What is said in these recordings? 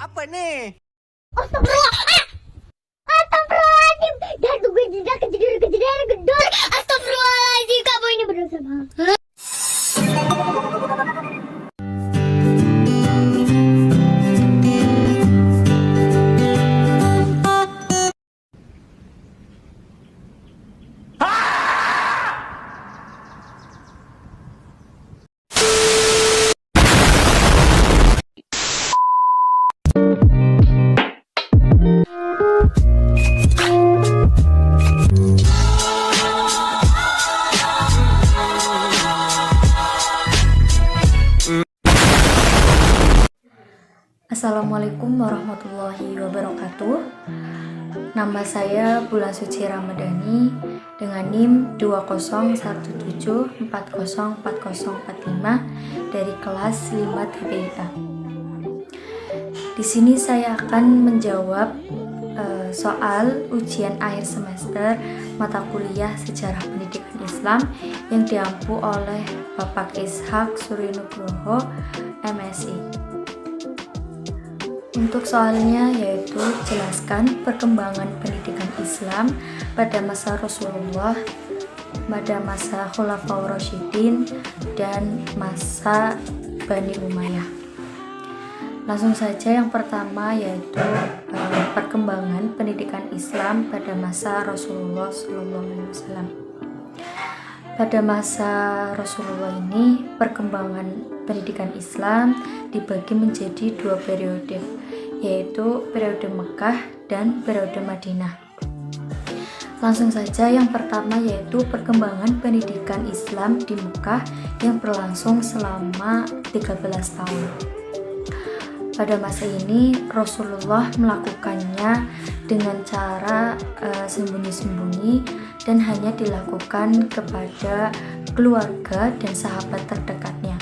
Apa nih? Astagfirullah. Astagfirullahaladzim. Dah gue tidak kejadian gedor. Astagfirullahaladzim. Kamu ini berdosa banget. Assalamualaikum warahmatullahi wabarakatuh. Nama saya Bulan Suci Ramadhani dengan NIM 2017404045 dari kelas 5 TPIA. Di sini saya akan menjawab soal ujian akhir semester mata kuliah Sejarah Pendidikan Islam yang diampu oleh Bapak Ishak Suryonugroho, MSI. Untuk soalnya yaitu jelaskan perkembangan pendidikan Islam pada masa Rasulullah, pada masa Khulafaur Rasyidin, dan masa Bani Umayyah. Langsung saja yang pertama yaitu perkembangan pendidikan Islam pada masa Rasulullah SAW. Pada masa Rasulullah ini, perkembangan pendidikan Islam dibagi menjadi dua periode, yaitu periode Mekah dan periode Madinah. Langsung saja yang pertama yaitu perkembangan pendidikan Islam di Mekah yang berlangsung selama 13 tahun. Pada masa ini Rasulullah melakukannya dengan cara sembunyi-sembunyi dan hanya dilakukan kepada keluarga dan sahabat terdekatnya.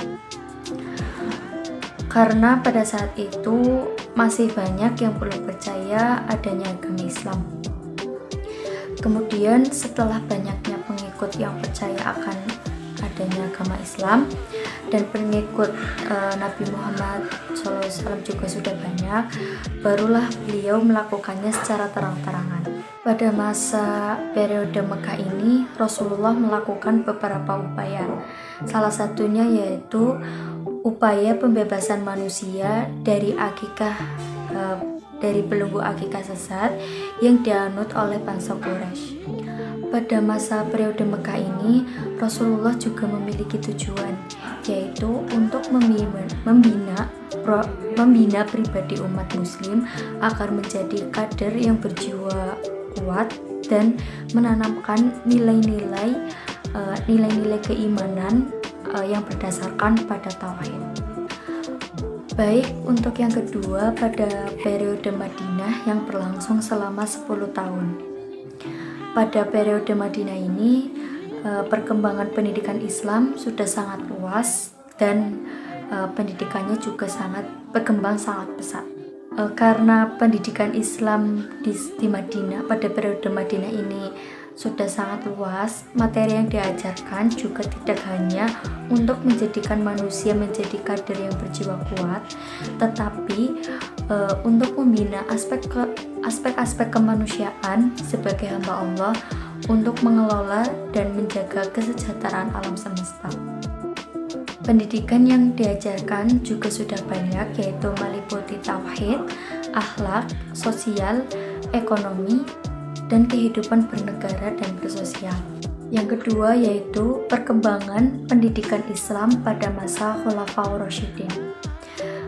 Karena pada saat itu masih banyak yang belum percaya adanya agama Islam. Kemudian setelah banyaknya pengikut yang percaya akan adanya agama Islam dan pengikut Nabi Muhammad SAW juga sudah banyak, barulah beliau melakukannya secara terang-terangan. Pada masa periode Mekah ini, Rasulullah melakukan beberapa upaya. Salah satunya yaitu upaya pembebasan manusia dari akikah dari belenggu akikah sesat yang dianut oleh bangsa Quraisy. Pada masa periode Mekah ini, Rasulullah juga memiliki tujuan, yaitu untuk membina pribadi umat muslim agar menjadi kader yang berjiwa kuat dan menanamkan nilai-nilai keimanan yang berdasarkan pada tauhid. Baik, untuk yang kedua pada periode Madinah yang berlangsung selama 10 tahun. Pada periode Madinah ini, perkembangan pendidikan Islam sudah sangat luas dan pendidikannya juga berkembang sangat pesat. Karena pendidikan Islam di Madinah pada periode Madinah ini sudah sangat luas, materi yang diajarkan juga tidak hanya untuk menjadikan manusia menjadi kader yang berjiwa kuat, tetapi untuk membina aspek-aspek kemanusiaan sebagai hamba Allah untuk mengelola dan menjaga kesejahteraan alam semesta. Pendidikan yang diajarkan juga sudah banyak, yaitu meliputi tauhid, akhlak, sosial, ekonomi, dan kehidupan bernegara dan bersosial. Yang kedua yaitu perkembangan pendidikan Islam pada masa Khulafaur Rasyidin.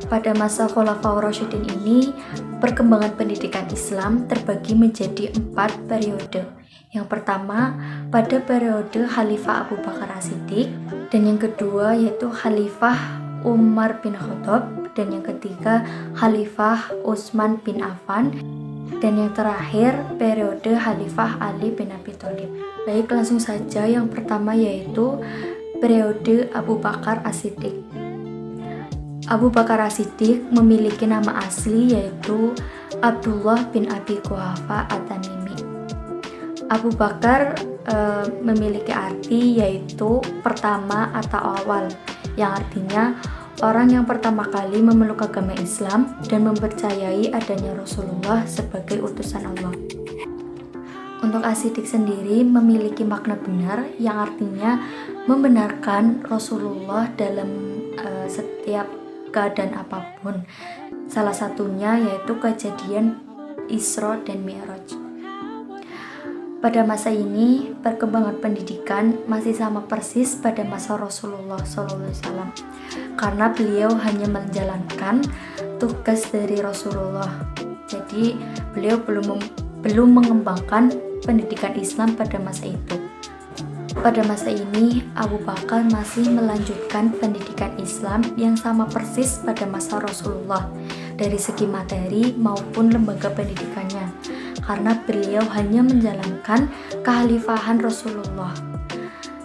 Pada masa Khulafaur Rasyidin ini, perkembangan pendidikan Islam terbagi menjadi 4 periode. Yang pertama, pada periode Khalifah Abu Bakar As-Siddiq, dan yang kedua yaitu Khalifah Umar bin Khattab, dan yang ketiga Khalifah Utsman bin Affan, dan yang terakhir periode Khalifah Ali bin Abi Thalib. Baik, langsung saja yang pertama yaitu periode Abu Bakar As-Siddiq. Abu Bakar As-Siddiq memiliki nama asli yaitu Abdullah bin Abi Quhafa At-Tamimi. Abu Bakar memiliki arti yaitu pertama atau awal, yang artinya orang yang pertama kali memeluk agama Islam dan mempercayai adanya Rasulullah sebagai utusan Allah. Untuk As-Siddiq sendiri memiliki makna benar yang artinya membenarkan Rasulullah dalam setiap keadaan apapun. Salah satunya yaitu kejadian Isra dan Mi'raj. Pada masa ini, perkembangan pendidikan masih sama persis pada masa Rasulullah SAW, karena beliau hanya menjalankan tugas dari Rasulullah. Jadi, beliau belum mengembangkan pendidikan Islam pada masa itu. Pada masa ini, Abu Bakar masih melanjutkan pendidikan Islam yang sama persis pada masa Rasulullah dari segi materi maupun lembaga pendidikannya, karena beliau hanya menjalankan kekhalifahan Rasulullah.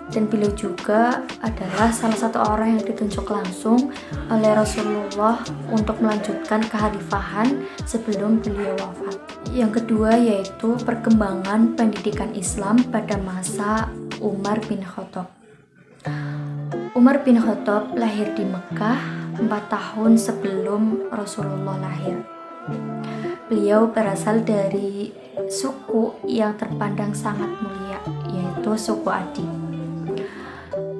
Dan beliau juga adalah salah satu orang yang ditunjuk langsung oleh Rasulullah untuk melanjutkan kekhalifahan sebelum beliau wafat. Yang kedua yaitu perkembangan pendidikan Islam pada masa Umar bin Khattab. Umar bin Khattab lahir di Mekah 4 tahun sebelum Rasulullah lahir. Beliau berasal dari suku yang terpandang sangat mulia, yaitu suku Adi.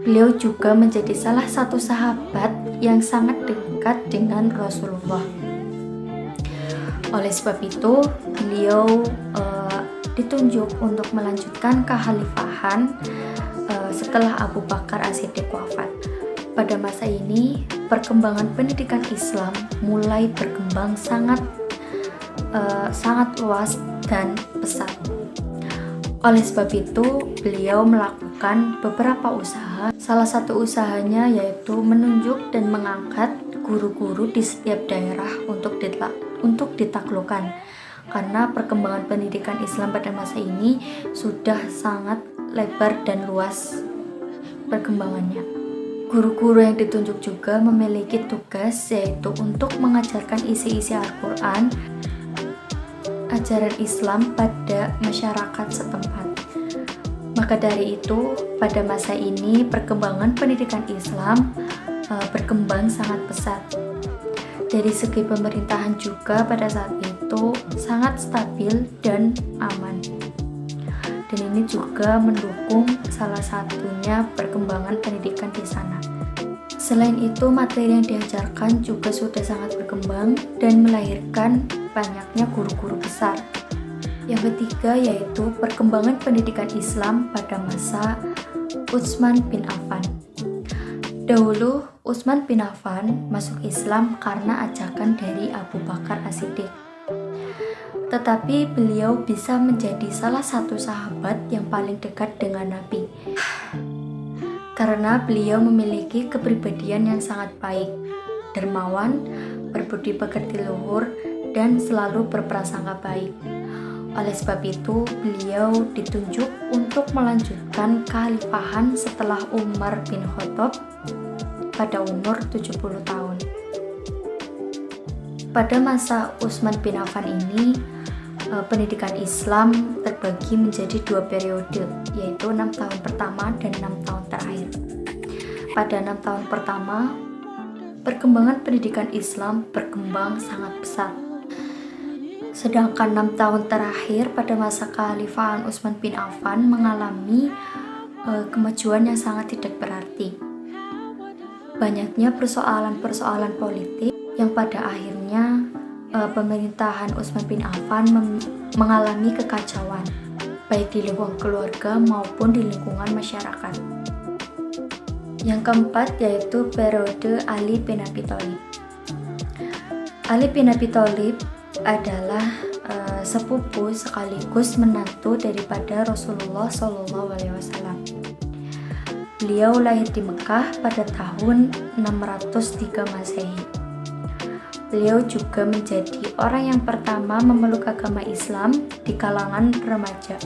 Beliau juga menjadi salah satu sahabat yang sangat dekat dengan Rasulullah. Oleh sebab itu, beliau ditunjuk untuk melanjutkan kekhalifahan setelah Abu Bakar As-Siddiq wafat. Pada masa ini, perkembangan pendidikan Islam mulai berkembang sangat luas dan pesat. Oleh sebab itu, beliau melakukan beberapa usaha. Salah satu usahanya yaitu menunjuk dan mengangkat guru-guru di setiap daerah untuk ditaklukkan. Karena perkembangan pendidikan Islam pada masa ini sudah sangat lebar dan luas perkembangannya. Guru-guru yang ditunjuk juga memiliki tugas yaitu untuk mengajarkan isi-isi Al-Quran, ajaran Islam pada masyarakat setempat. Maka dari itu, pada masa ini perkembangan pendidikan Islam berkembang sangat pesat. Dari segi pemerintahan juga pada saat itu sangat stabil dan aman. Dan ini juga mendukung salah satunya perkembangan pendidikan di sana. Selain itu, materi yang diajarkan juga sudah sangat berkembang dan melahirkan banyaknya guru-guru besar. Yang ketiga yaitu perkembangan pendidikan Islam pada masa Utsman bin Affan. Dahulu, Utsman bin Affan masuk Islam karena ajakan dari Abu Bakar As-Siddiq. Tetapi beliau bisa menjadi salah satu sahabat yang paling dekat dengan Nabi. Karena beliau memiliki kepribadian yang sangat baik, dermawan, berbudi pekerti luhur, dan selalu berprasangka baik. Oleh sebab itu, beliau ditunjuk untuk melanjutkan kekhalifahan setelah Umar bin Khattab pada umur 70 tahun. Pada masa Utsman bin Affan ini, pendidikan Islam terbagi menjadi 2 periode, yaitu 6 tahun pertama dan 6 tahun terakhir. Pada 6 tahun pertama, perkembangan pendidikan Islam berkembang sangat pesat. Sedangkan 6 tahun terakhir pada masa kekhalifahan Utsman bin Affan mengalami kemajuan yang sangat tidak berarti. Banyaknya persoalan-persoalan politik yang pada akhirnya pemerintahan Utsman bin Affan mengalami kekacauan, baik di lingkungan keluarga maupun di lingkungan masyarakat. Yang keempat yaitu periode Ali bin Abi Thalib. Ali bin Abi Thalib adalah sepupu sekaligus menantu daripada Rasulullah SAW. Beliau lahir di Mekah pada tahun 603 Masehi. Beliau juga menjadi orang yang pertama memeluk agama Islam di kalangan remaja.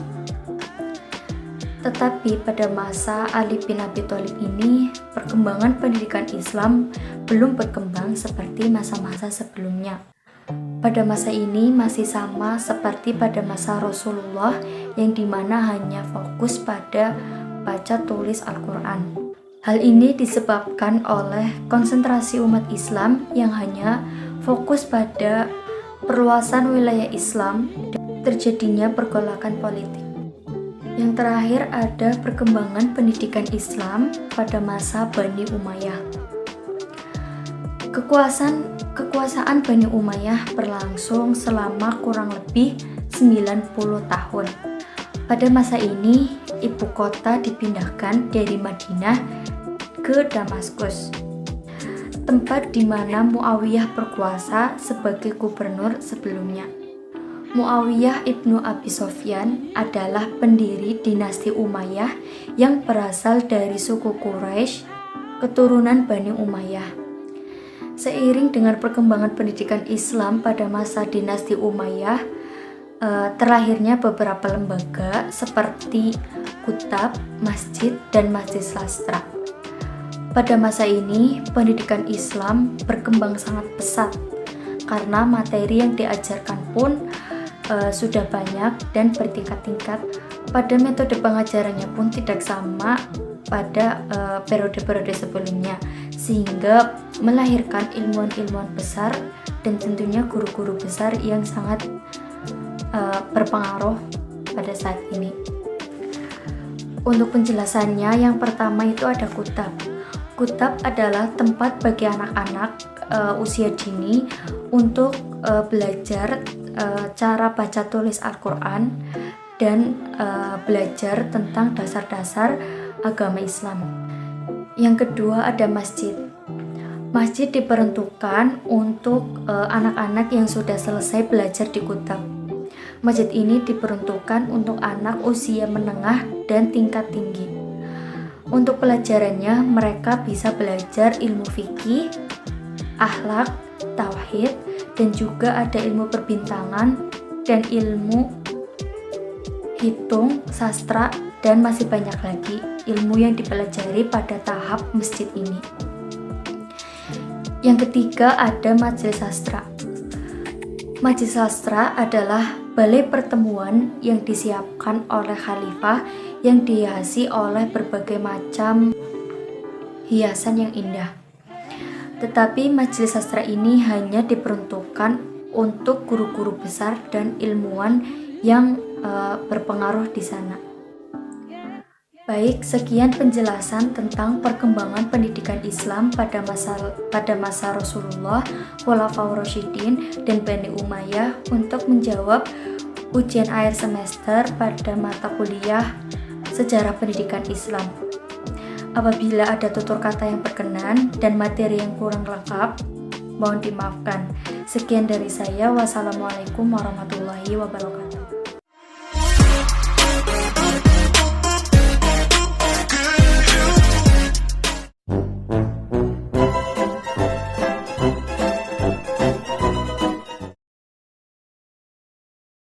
Tetapi pada masa Ali bin Abi Thalib ini, perkembangan pendidikan Islam belum berkembang seperti masa-masa sebelumnya. Pada masa ini masih sama seperti pada masa Rasulullah yang dimana hanya fokus pada baca tulis Al-Quran. Hal ini disebabkan oleh konsentrasi umat Islam yang hanya fokus pada perluasan wilayah Islam dan terjadinya pergolakan politik. Yang terakhir ada perkembangan pendidikan Islam pada masa Bani Umayyah. Kekuasaan Bani Umayyah berlangsung selama kurang lebih 90 tahun. Pada masa ini, ibu kota dipindahkan dari Madinah ke Damaskus, tempat di mana Muawiyah berkuasa sebagai gubernur sebelumnya. Muawiyah ibnu Abi Sofyan adalah pendiri dinasti Umayyah yang berasal dari suku Quraisy, keturunan Bani Umayyah. Seiring dengan perkembangan pendidikan Islam pada masa dinasti Umayyah, terlahirnya beberapa lembaga seperti kutab, masjid, dan masjid sastra. Pada masa ini, pendidikan Islam berkembang sangat pesat karena materi yang diajarkan pun sudah banyak dan bertingkat-tingkat. Pada metode pengajarannya pun tidak sama pada periode-periode sebelumnya, sehingga melahirkan ilmuwan-ilmuwan besar dan tentunya guru-guru besar yang sangat berpengaruh pada saat ini. Untuk penjelasannya, yang pertama itu ada kutab. Kutab adalah tempat bagi anak-anak usia dini untuk belajar cara baca tulis Al-Quran dan belajar tentang dasar-dasar agama Islam. Yang kedua ada masjid. Masjid diperuntukkan untuk anak-anak yang sudah selesai belajar di kutab. Masjid ini diperuntukkan untuk anak usia menengah dan tingkat tinggi. Untuk pelajarannya, mereka bisa belajar ilmu fikih, akhlak, tauhid, dan juga ada ilmu perbintangan dan ilmu hitung, sastra, dan masih banyak lagi ilmu yang dipelajari pada tahap masjid ini. Yang ketiga ada majelis sastra. Majelis sastra adalah balai pertemuan yang disiapkan oleh khalifah yang dihiasi oleh berbagai macam hiasan yang indah. Tetapi majelis sastra ini hanya diperuntukkan untuk guru-guru besar dan ilmuwan yang berpengaruh di sana. Baik, sekian penjelasan tentang perkembangan pendidikan Islam pada masa Rasulullah, Khulafaur Rasyidin, dan Bani Umayyah untuk menjawab ujian akhir semester pada mata kuliah Sejarah Pendidikan Islam. Apabila ada tutur kata yang berkenan dan materi yang kurang lengkap, mohon dimaafkan. Sekian dari saya. Wassalamualaikum warahmatullahi wabarakatuh.